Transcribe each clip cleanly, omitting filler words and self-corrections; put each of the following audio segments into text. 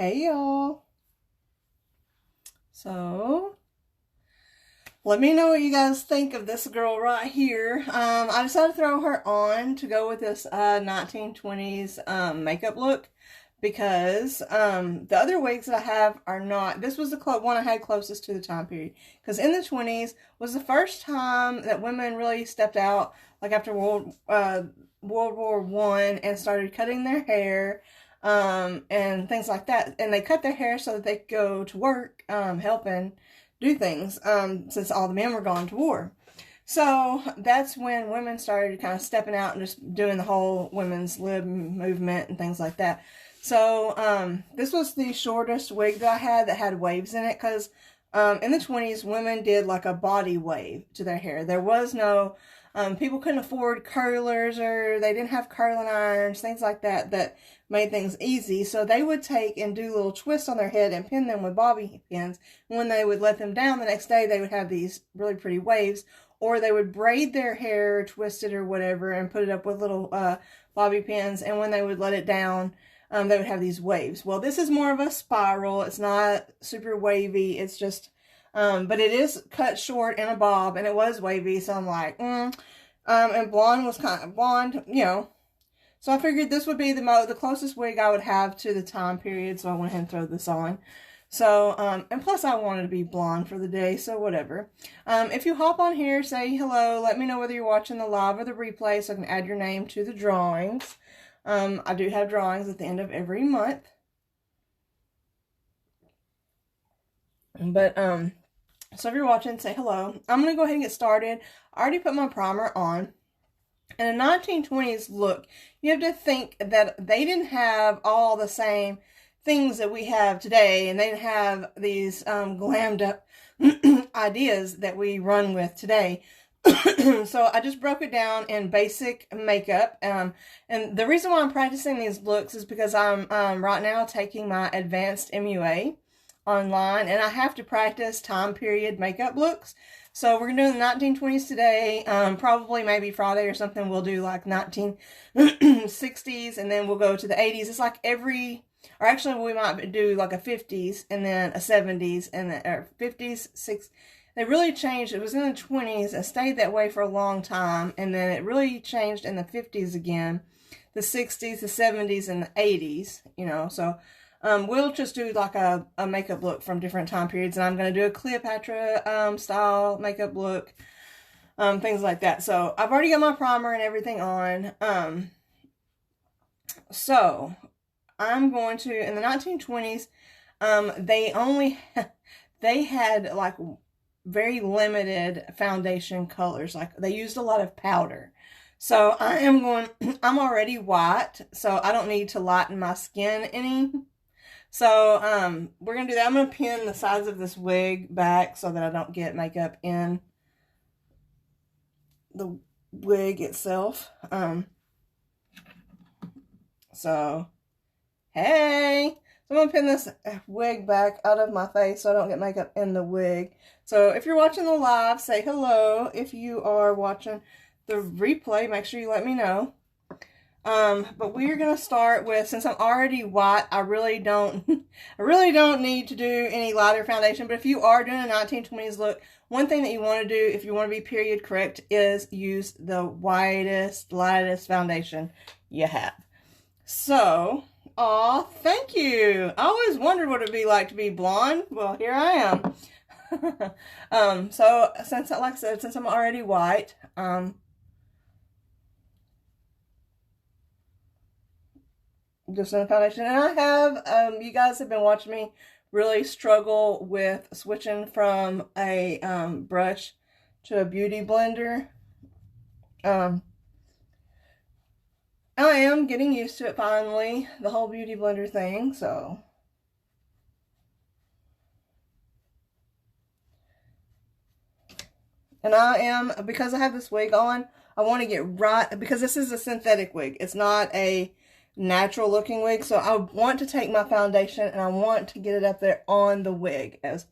Hey y'all. So, let me know what you guys think of this girl right here. I decided to throw her on to go with this 1920s makeup look because the other wigs that I have are not. This was the one I had closest to the time period, because in the 20s was the first time that women really stepped out, like after World War I, and started cutting their hair and things like that. And they cut their hair so that they could go to work, helping do things, since all the men were gone to war. So that's when women started kind of stepping out and just doing the whole women's lib movement and things like that. So this was the shortest wig that I had that had waves in it, because in the 20s, women did like a body wave to their hair. There was no, people couldn't afford curlers, or they didn't have curling irons, things like that, that made things easy. So they would take and do little twists on their head and pin them with bobby pins. When they would let them down the next day, they would have these really pretty waves. Or they would braid their hair, twist it or whatever, and put it up with little bobby pins. And when they would let it down, they would have these waves. Well, this is more of a spiral. It's not super wavy. It's just, but it is cut short in a bob, and it was wavy. So I'm like, and blonde was kind of blonde, you know. So I figured this would be the closest wig I would have to the time period. So I went ahead and threw this on. So, and plus I wanted to be blonde for the day, so whatever. If you hop on here, say hello, let me know whether you're watching the live or the replay so I can add your name to the drawings. I do have drawings at the end of every month. But, so if you're watching, say hello. I'm going to go ahead and get started. I already put my primer on. In a 1920s look, you have to think that they didn't have all the same things that we have today, and they didn't have these glammed up ideas that we run with today. So I just broke it down in basic makeup, and the reason why I'm practicing these looks is because I'm right now taking my advanced MUA online, and I have to practice time period makeup looks. So we're gonna do the 1920s today. Probably maybe Friday or something we'll do like 1960s, and then we'll go to the 80s. It's like or actually we might do like a 50s and then a 70s and then or 50s, 60s. They really changed. It was in the 20s. It stayed that way for a long time, and then it really changed in the 50s again, the 60s, the 70s, and the 80s. You know, so we'll just do like a makeup look from different time periods, and I'm going to do a Cleopatra style makeup look, things like that. So I've already got my primer and everything on. So I'm going to, in the 1920s, they had like very limited foundation colors. Like they used a lot of powder. So I'm already white, so I don't need to lighten my skin any. So, we're going to do that. I'm going to pin the sides of this wig back so that I don't get makeup in the wig itself. So, hey! So I'm going to pin this wig back out of my face so I don't get makeup in the wig. So if you're watching the live, say hello. If you are watching the replay, make sure you let me know. But we're going to start with, since I'm already white, I really don't need to do any lighter foundation. But if you are doing a 1920s look, one thing that you want to do if you want to be period correct is use the lightest foundation you have. So, aw, thank you. I always wondered what it'd be like to be blonde. Well, here I am. So since, like I said, since I'm already white, just in the foundation. And I have, you guys have been watching me really struggle with switching from a brush to a beauty blender. I am getting used to it finally, the whole beauty blender thing, so. And I am, because I have this wig on, I want to get right, because this is a synthetic wig. It's not a natural looking wig, so I want to take my foundation and I want to get it up there on the wig as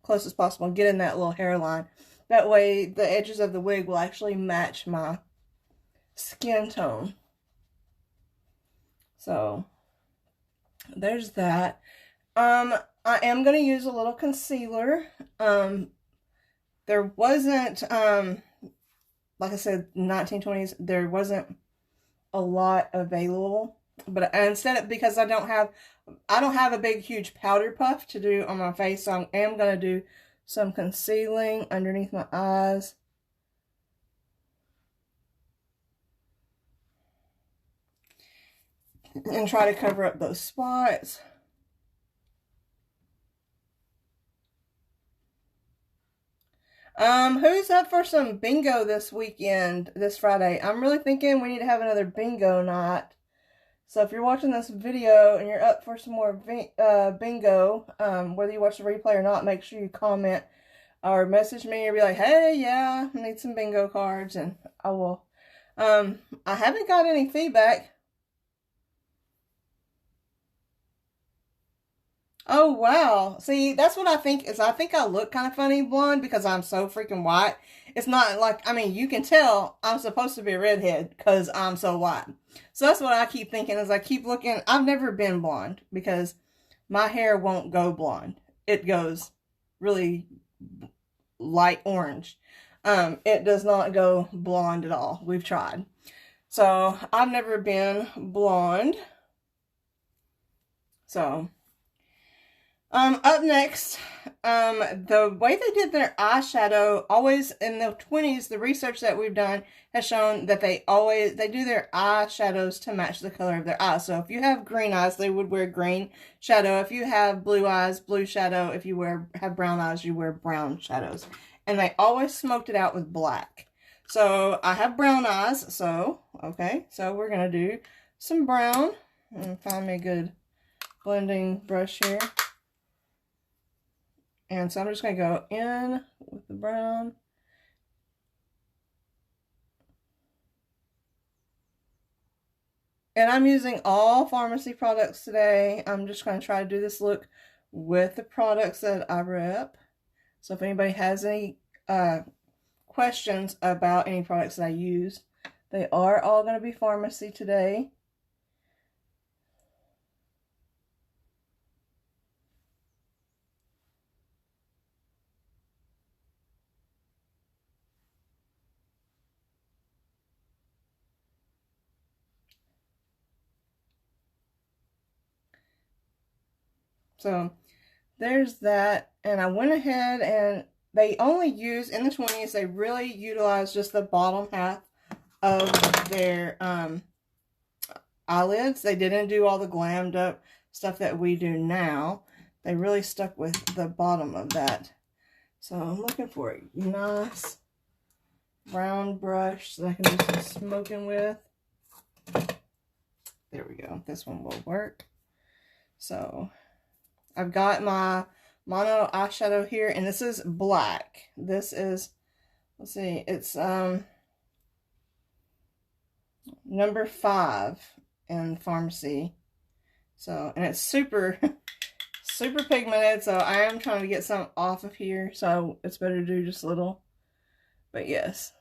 close as possible and get in that little hairline. That way the edges of the wig will actually match my skin tone. So there's that. I am going to use a little concealer. There wasn't, like I said, 1920s, there wasn't a lot available. But instead of, because I don't have a big, huge powder puff to do on my face, so I am going to do some concealing underneath my eyes. And try to cover up those spots. Who's up for some bingo this weekend, this Friday? I'm really thinking we need to have another bingo night. So if you're watching this video and you're up for some more bingo, whether you watch the replay or not, make sure you comment or message me or be like, hey, yeah, I need some bingo cards, and I will. I haven't got any feedback. Oh, wow. See, that's what I think is, I think I look kind of funny blonde because I'm so freaking white. It's not like, I mean, you can tell I'm supposed to be a redhead because I'm so white. So that's what I keep thinking as I keep looking. I've never been blonde because my hair won't go blonde. It goes really light orange. It does not go blonde at all. We've tried. So I've never been blonde. So up next, the way they did their eyeshadow, always in the 20s, the research that we've done has shown that they do their eyeshadows to match the color of their eyes. So if you have green eyes, they would wear green shadow. If you have blue eyes, blue shadow. If you have brown eyes, you wear brown shadows. And they always smoked it out with black. So I have brown eyes, so, okay. So we're going to do some brown. And find me a good blending brush here. And so I'm just going to go in with the brown. And I'm using all Farmacy products today. I'm just going to try to do this look with the products that I rep. So if anybody has any questions about any products that I use, they are all going to be Farmacy today. So there's that, and I went ahead and they only use, in the 20s, they really utilize just the bottom half of their eyelids. They didn't do all the glammed up stuff that we do now. They really stuck with the bottom of that. So I'm looking for a nice round brush that I can do some smoking with. There we go. This one will work. So I've got my mono eyeshadow here, and this is black. This is, let's see, it's number 5 in Farmacy. So, and it's super super pigmented, so I am trying to get some off of here, so it's better to do just a little. But yes.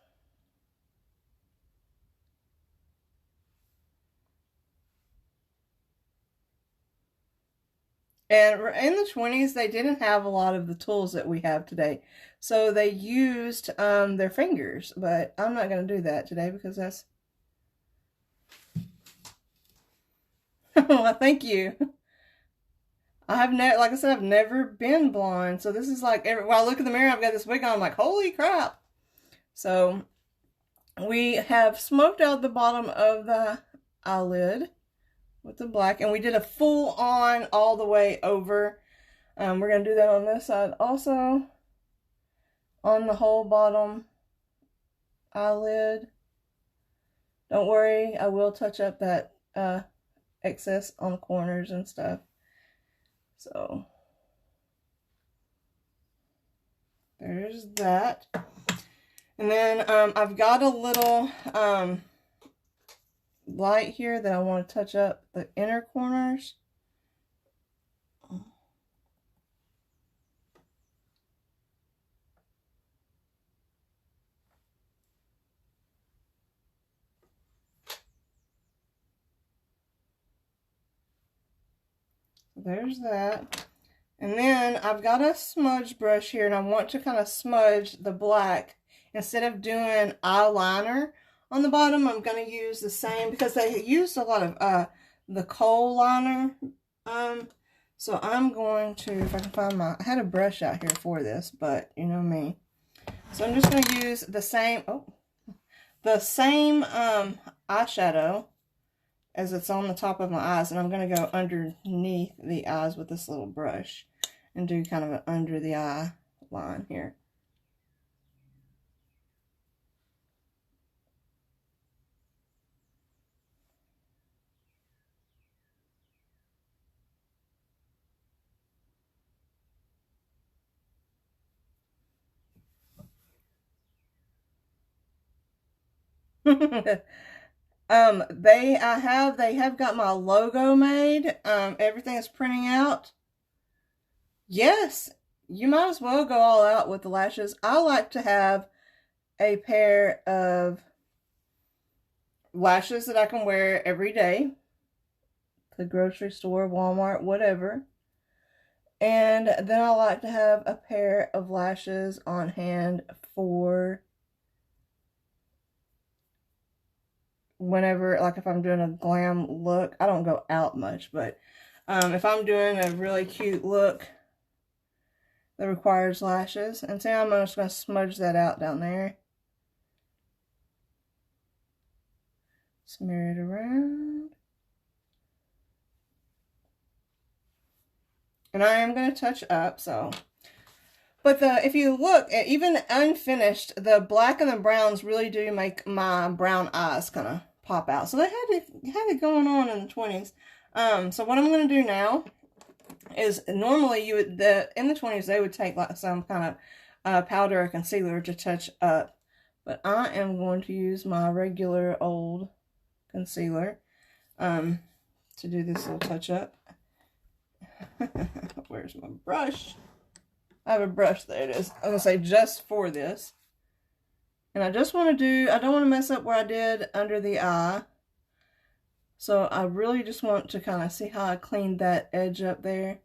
And in the 20s, they didn't have a lot of the tools that we have today. So they used their fingers, but I'm not going to do that today because that's... Well, thank you. I have never, like I said, I've never been blonde. So this is like, when I look in the mirror, I've got this wig on, I'm like, holy crap. So we have smoked out the bottom of the eyelid with the black, and we did a full on all the way over. We're going to do that on this side also, on the whole bottom eyelid. Don't worry, I will touch up that excess on the corners and stuff. So there's that. And then I've got a little light here that I want to touch up the inner corners. There's that. And then I've got a smudge brush here, and I want to kind of smudge the black. Instead of doing eyeliner on the bottom, I'm going to use the same, because they used a lot of the kohl liner. So I'm going to, if I can find I had a brush out here for this, but you know me. So I'm just going to use the same, eyeshadow as it's on the top of my eyes, and I'm going to go underneath the eyes with this little brush and do kind of an under the eye line here. They have got my logo made. Everything is printing out. Yes, you might as well go all out with the lashes. I like to have a pair of lashes that I can wear every day. The grocery store, Walmart, whatever. And then I like to have a pair of lashes on hand for whenever, like if I'm doing a glam look. I don't go out much, but if I'm doing a really cute look that requires lashes. And see, I'm just going to smudge that out down there. Smear it around. And I am going to touch up, so. But if you look, at even unfinished, the black and the browns really do make my brown eyes kind of pop out. So they had it going on in the 20s. So what I'm going to do now is, normally you would, in the 20s, they would take like some kind of powder or concealer to touch up. But I am going to use my regular old concealer to do this little touch up. Where's my brush? I have a brush. There it is. I'm going to say just for this. And I just want to do, I don't want to mess up where I did under the eye. So I really just want to kind of see how I cleaned that edge up there.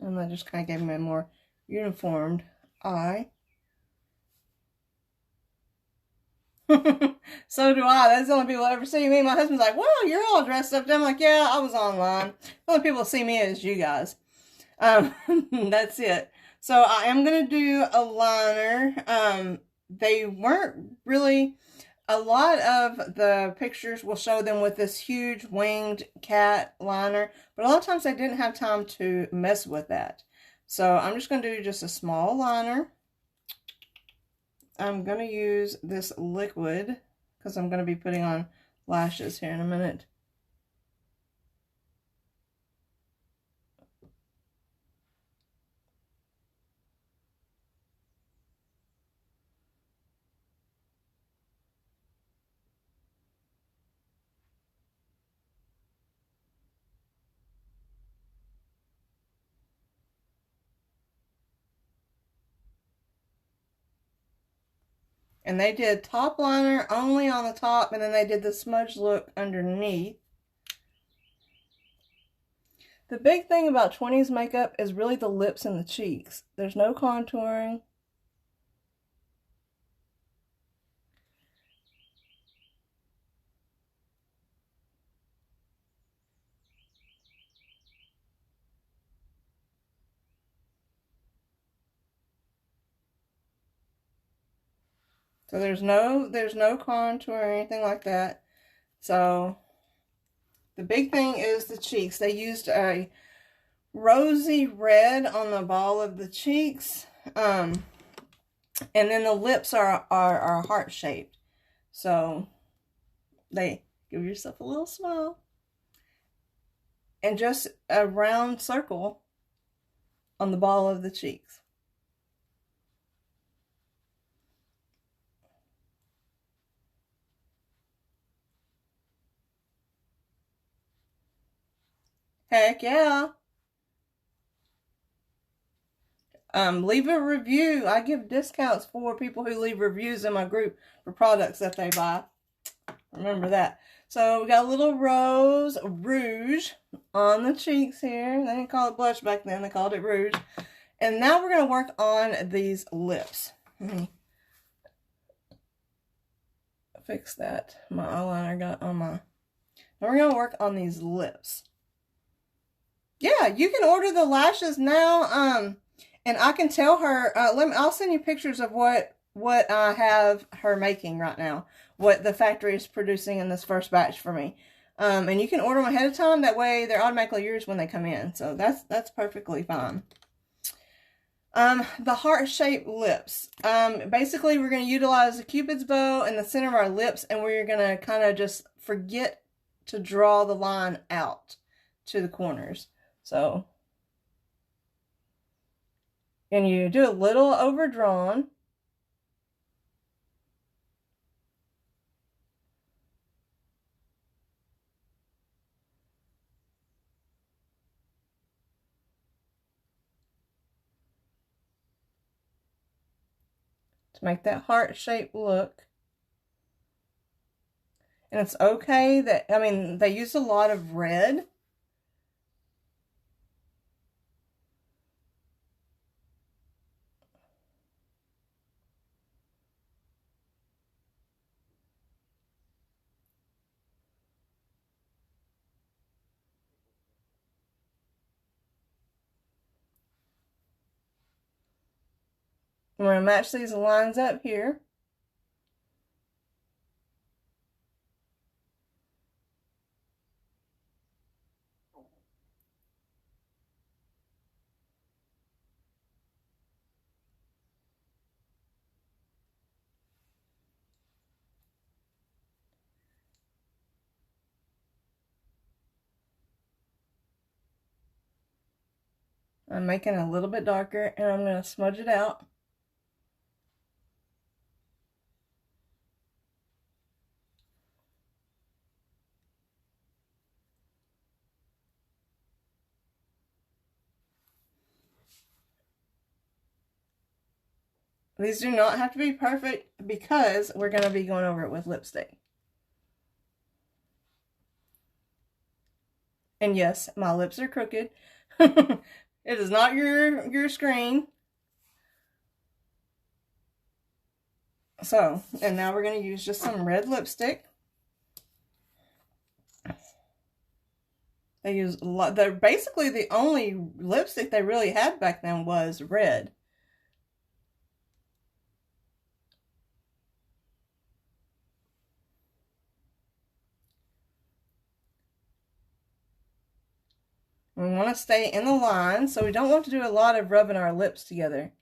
And that just kind of gave me a more uniformed eye. So do I. That's the only people that ever see me. My husband's like, well, you're all dressed up. I'm like, yeah, I was online. The only people that see me is you guys. That's it. So I am going to do a liner. They weren't really, a lot of the pictures will show them with this huge winged cat liner, but a lot of times they didn't have time to mess with that. So I'm just going to do just a small liner. I'm going to use this liquid because I'm going to be putting on lashes here in a minute. And they did top liner only on the top, and then they did the smudge look underneath. The big thing about 20s makeup is really the lips and the cheeks. There's no contouring. So there's no contour or anything like that. So the big thing is the cheeks. They used a rosy red on the ball of the cheeks. And then the lips are heart shaped. So they give yourself a little smile. And just a round circle on the ball of the cheeks. Heck yeah. Leave a review. I give discounts for people who leave reviews in my group for products that they buy. Remember that. So we got a little rose rouge on the cheeks here. They didn't call it blush back then. They called it rouge. And now we're going to work on these lips. Let me fix that. My eyeliner got on my... Now we're going to work on these lips. Yeah, you can order the lashes now. And I can tell her, I'll send you pictures of what I have her making right now. What the factory is producing in this first batch for me. And you can order them ahead of time. That way they're automatically yours when they come in. So that's perfectly fine. The heart-shaped lips. Basically we're going to utilize the Cupid's bow in the center of our lips. And we're going to kind of just forget to draw the line out to the corners. So... And you do a little overdrawn. To make that heart-shaped look. And it's okay that, I mean, they use a lot of red. I'm going to match these lines up here. I'm making it a little bit darker and I'm going to smudge it out. These do not have to be perfect because we're going to be going over it with lipstick. And yes, my lips are crooked. It is not your screen. So, and now we're going to use just some red lipstick. They use a lot. They're basically the only lipstick they really had back then was red. We want to stay in the line, so we don't want to do a lot of rubbing our lips together.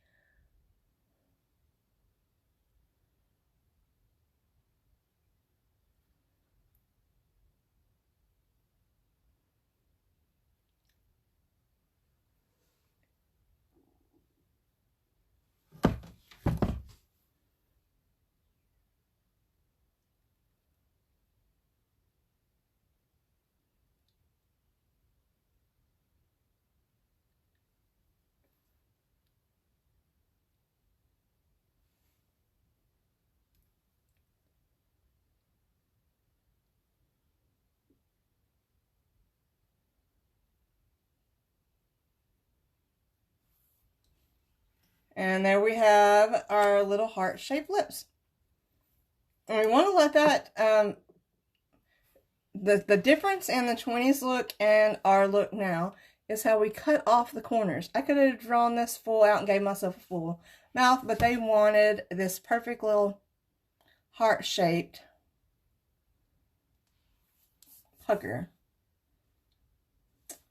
And there we have our little heart-shaped lips. And we want to let that, the difference in the 20s look and our look now is how we cut off the corners. I could have drawn this full out and gave myself a full mouth, but they wanted this perfect little heart-shaped pucker.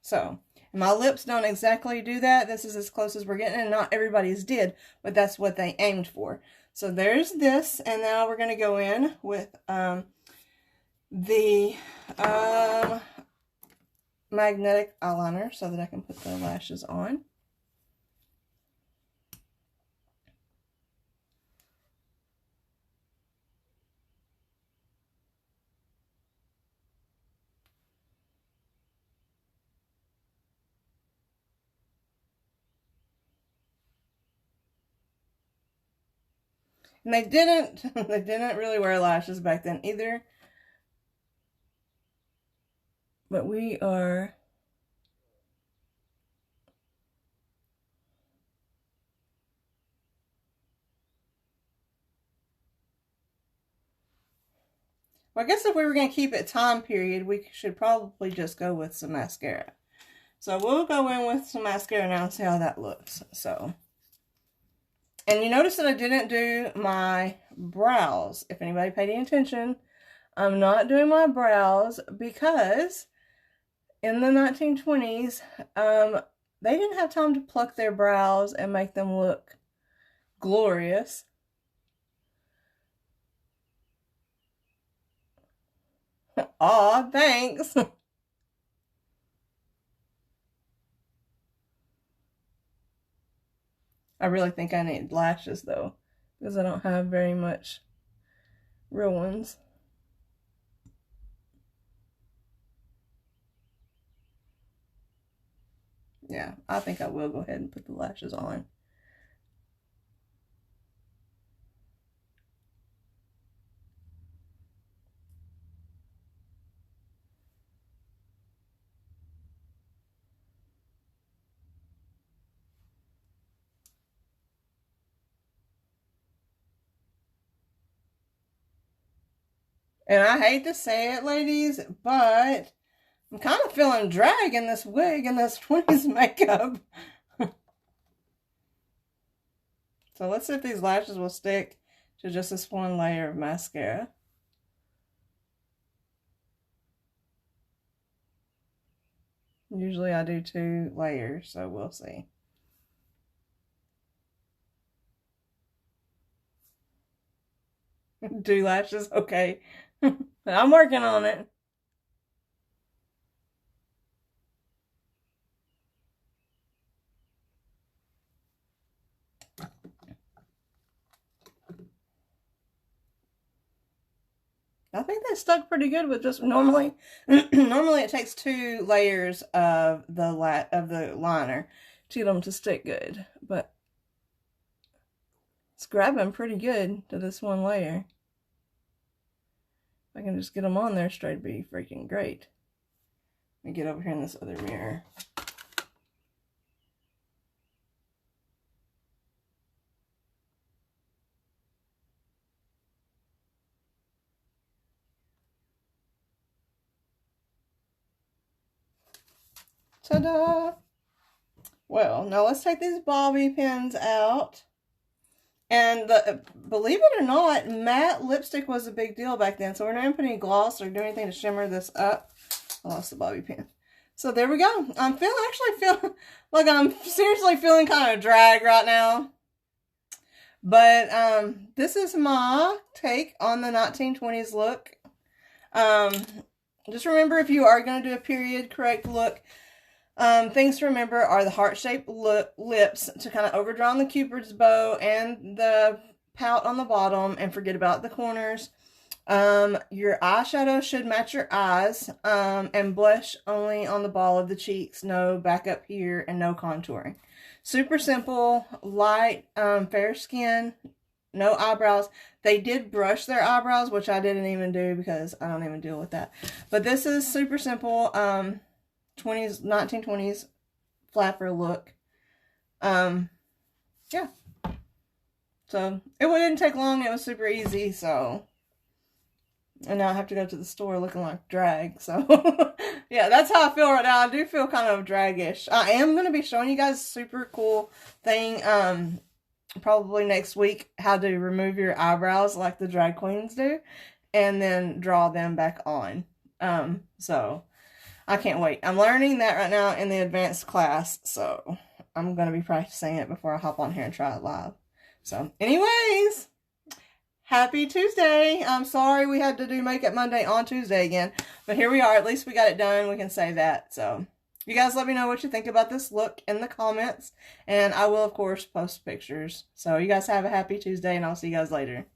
So, my lips don't exactly do that. This is as close as we're getting, and not everybody's did, but that's what they aimed for. So there's this, and now we're going to go in with the magnetic eyeliner so that I can put the lashes on. And they didn't really wear lashes back then either. But we are... Well, I guess if we were going to keep it time period, we should probably just go with some mascara. So we'll go in with some mascara now and see how that looks. So, and you notice that I didn't do my brows. If anybody paid any attention, I'm not doing my brows because in the 1920s, they didn't have time to pluck their brows and make them look glorious. Aw, thanks. I really think I need lashes though, because I don't have very much real ones. Yeah, I think I will go ahead and put the lashes on. And I hate to say it, ladies, but I'm kind of feeling drag in this wig and this 20s makeup. So let's see if these lashes will stick to just this one layer of mascara. Usually I do 2 layers, so we'll see. Do lashes? Okay. I'm working on it. I think they stuck pretty good with just normally it takes 2 layers of the liner to get them to stick good, but it's grabbing pretty good to this one layer. If I can just get them on there straight, it'd be freaking great. Let me get over here in this other mirror. Ta-da! Well, now let's take these bobby pins out. And believe it or not, matte lipstick was a big deal back then. So we're not going to put any gloss or do anything to shimmer this up. I lost the bobby pin. So there we go. I'm actually feeling like I'm seriously feeling kind of drag right now. But this is my take on the 1920s look. Just remember, if you are going to do a period correct look, things to remember are the heart-shaped lips to kind of overdraw on the Cupid's bow and the pout on the bottom, and forget about the corners. Your eyeshadow should match your eyes, and blush only on the ball of the cheeks, no back up here, and no contouring. Super simple, light, fair skin, no eyebrows. They did brush their eyebrows, which I didn't even do because I don't even deal with that. But this is super simple, 1920s flapper look. Yeah. So, it didn't take long. It was super easy, so. And now I have to go to the store looking like drag, so. Yeah, that's how I feel right now. I do feel kind of drag-ish. I am going to be showing you guys a super cool thing, probably next week, how to remove your eyebrows like the drag queens do, and then draw them back on. So, I can't wait. I'm learning that right now in the advanced class, so I'm going to be practicing it before I hop on here and try it live. So, anyways, happy Tuesday. I'm sorry we had to do Makeup Monday on Tuesday again, but here we are. At least we got it done. We can say that. So, you guys let me know what you think about this look in the comments, and I will, of course, post pictures. So, you guys have a happy Tuesday, and I'll see you guys later.